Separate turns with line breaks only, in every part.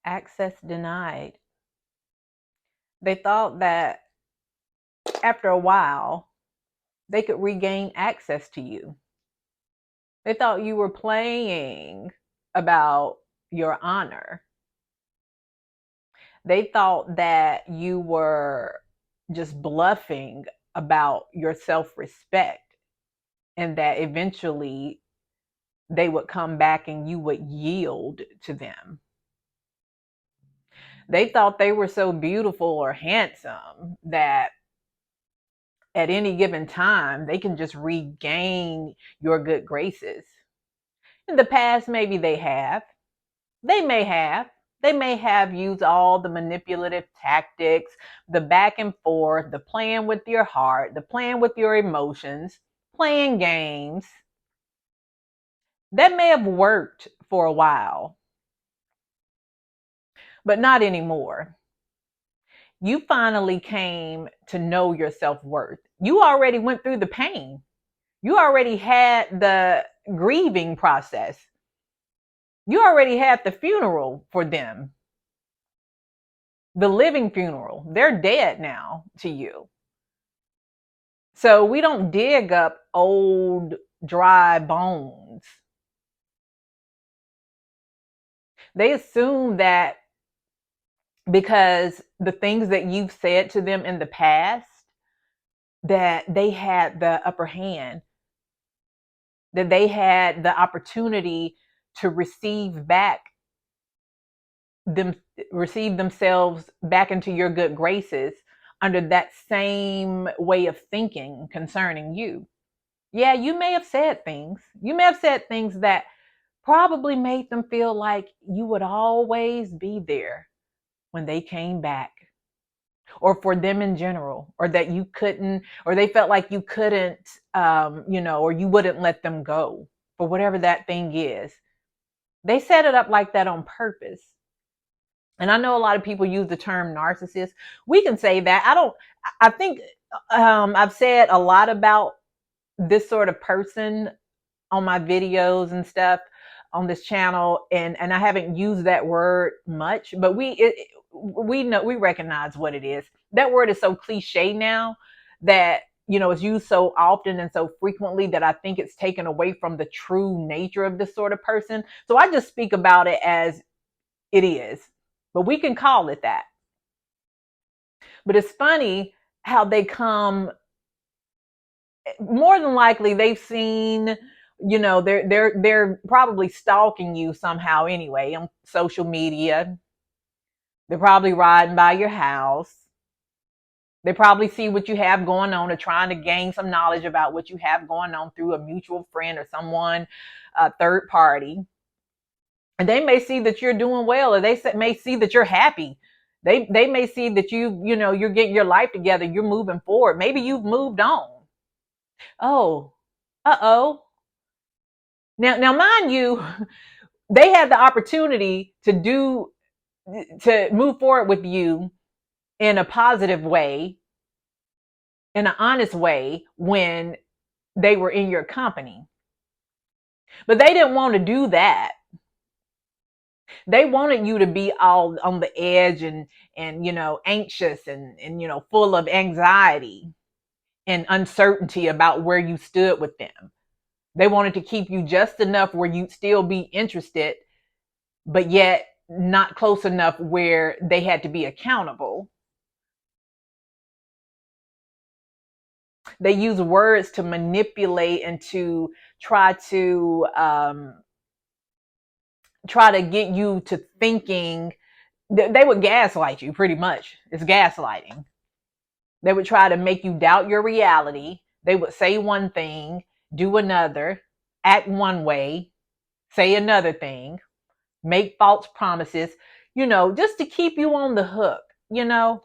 Access denied. They thought that after a while, they could regain access to you. They thought you were playing about your honor. They thought that you were just bluffing about your self respect, and that eventually they would come back and you would yield to them. They thought they were so beautiful or handsome that at any given time they can just regain your good graces. In the past, maybe they have. They may have. They may have used all the manipulative tactics, the back and forth, the playing with your heart, the playing with your emotions, playing games. That may have worked for a while, but not anymore. You finally came to know your self-worth. You already went through the pain. You already had the grieving process. You already had the funeral for them, the living funeral. They're dead now to you. So we don't dig up old, dry bones. They assume that because the things that you've said to them in the past, that they had the upper hand, that they had the opportunity to receive themselves back into your good graces under that same way of thinking concerning you. Yeah, you may have said things. You may have said things that probably made them feel like you would always be there when they came back, or for them in general, or that you couldn't, or they felt like you couldn't, or you wouldn't let them go for whatever that thing is. They set it up like that on purpose. And I know a lot of people use the term narcissist. We can say that. I think I've said a lot about this sort of person on my videos and stuff on this channel, and I haven't used that word much, but we know, we recognize what it is. That word is so cliche now that it's used so often and so frequently that I think it's taken away from the true nature of this sort of person. So I just speak about it as it is, but we can call it that. But it's funny how they come. More than likely they've seen, they're probably stalking you somehow anyway on social media. They're probably riding by your house. They probably see what you have going on, or trying to gain some knowledge about what you have going on through a mutual friend or someone, a third party. And they may see that you're doing well, or they may see that you're happy. They may see that you're getting your life together, you're moving forward. Maybe you've moved on. Oh, uh-oh. Now, mind you, they had the opportunity to move forward with you in a positive way, in an honest way, when they were in your company. But they didn't want to do that. They wanted you to be all on the edge and anxious and full of anxiety and uncertainty about where you stood with them. They wanted to keep you just enough where you'd still be interested, but yet not close enough where they had to be accountable. They use words to manipulate and to try to get you to thinking. They would gaslight you, pretty much. It's gaslighting. They would try to make you doubt your reality. They would say one thing, do another, act one way, say another thing, make false promises, just to keep you on the hook,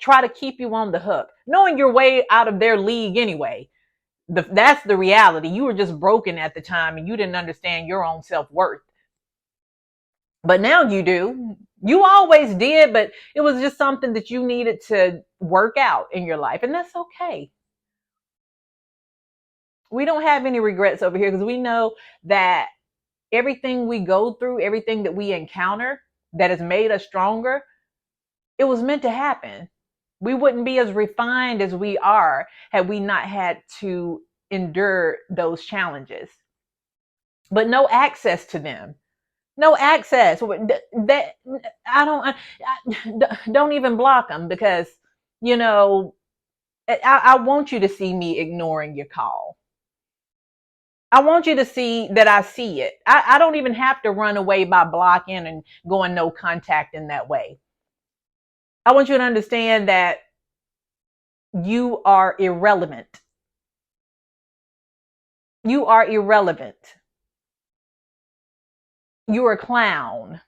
try to keep you on the hook, knowing you're way out of their league anyway. That's the reality. You were just broken at the time and you didn't understand your own self-worth. But now you do. You always did, but it was just something that you needed to work out in your life, and that's okay. We don't have any regrets over here because we know that everything we go through, everything that we encounter, that has made us stronger, it was meant to happen. We wouldn't be as refined as we are had we not had to endure those challenges. But no access to them. No access. That don't even block them, because you know I want you to see me ignoring your call. I want you to see that I see it. I don't even have to run away by blocking and going no contact in that way. I want you to understand that you are irrelevant. You are irrelevant. You're a clown.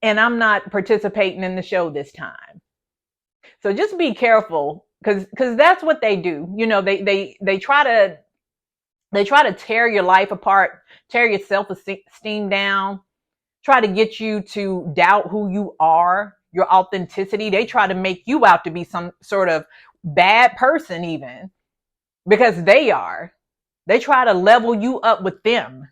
And I'm not participating in the show this time. So just be careful, because that's what they do. They try to tear your life apart, tear your self-esteem down, try to get you to doubt who you are, your authenticity. They try to make you out to be some sort of bad person, even, because they are. They try to level you up with them.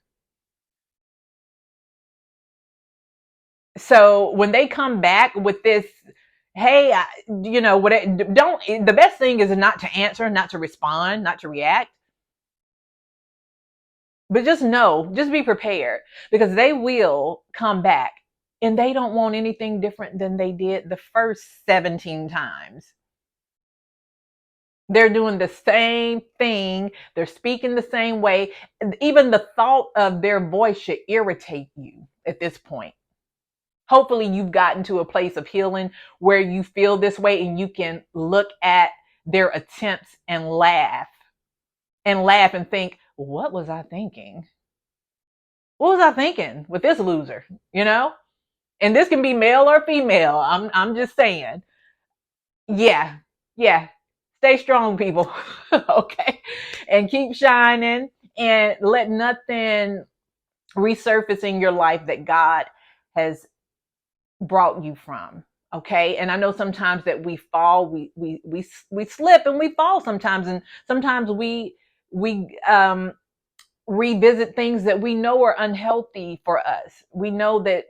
So when they come back with this, hey, the best thing is not to answer, not to respond, not to react. But just be prepared, because they will come back, and they don't want anything different than they did the first 17 times. They're doing the same thing. They're speaking the same way. Even the thought of their voice should irritate you at this point. Hopefully you've gotten to a place of healing where you feel this way and you can look at their attempts and laugh and think, what was I thinking? What was I thinking with this loser? And this can be male or female. I'm just saying. Yeah. Yeah. Stay strong, people. Okay. And keep shining, and let nothing resurface in your life that God has brought you from. Okay. And I know sometimes that we fall, we slip and we fall sometimes. And sometimes we revisit things that we know are unhealthy for us. We know that,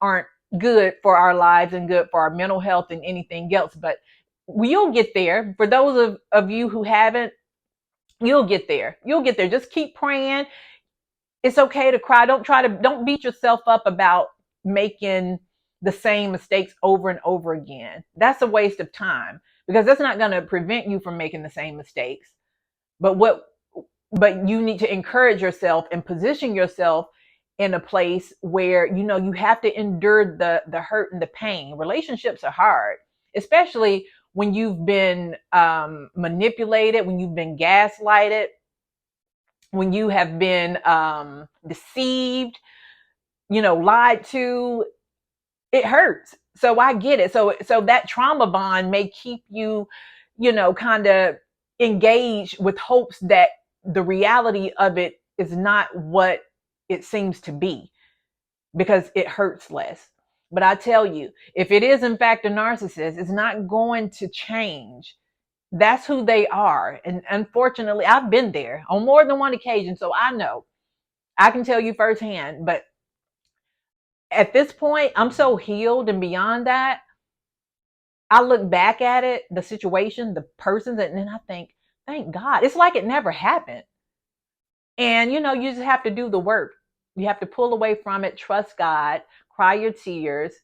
aren't good for our lives and good for our mental health and anything else. But you'll get there. For those of you who haven't, you'll get there. You'll get there. Just keep praying. It's okay to cry. Don't beat yourself up about making the same mistakes over and over again. That's a waste of time, because that's not going to prevent you from making the same mistakes. But you need to encourage yourself and position yourself in a place where you have to endure the hurt and the pain. Relationships are hard, especially when you've been manipulated, when you've been gaslighted, when you have been deceived, lied to. It hurts. So I get it. So that trauma bond may keep you, kind of engaged with hopes that the reality of it is not what it seems to be, because it hurts less. But I tell you, if it is in fact a narcissist, it's not going to change. That's who they are. And unfortunately, I've been there on more than one occasion. So I know, I can tell you firsthand. But at this point, I'm so healed and beyond that. I look back at it, the situation, the persons, and then I think, thank God. It's like it never happened. And, you just have to do the work. You have to pull away from it, trust God, cry your tears,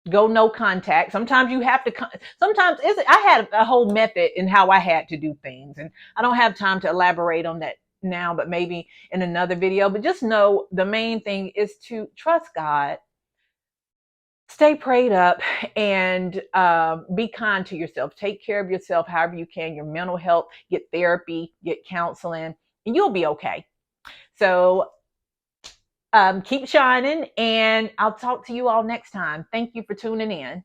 go no contact. Sometimes you have to, I had a whole method in how I had to do things. And I don't have time to elaborate on that now, but maybe in another video. But just know the main thing is to trust God, stay prayed up, and be kind to yourself. Take care of yourself however you can, your mental health, get therapy, get counseling, and you'll be okay. So keep shining, and I'll talk to you all next time. Thank you for tuning in.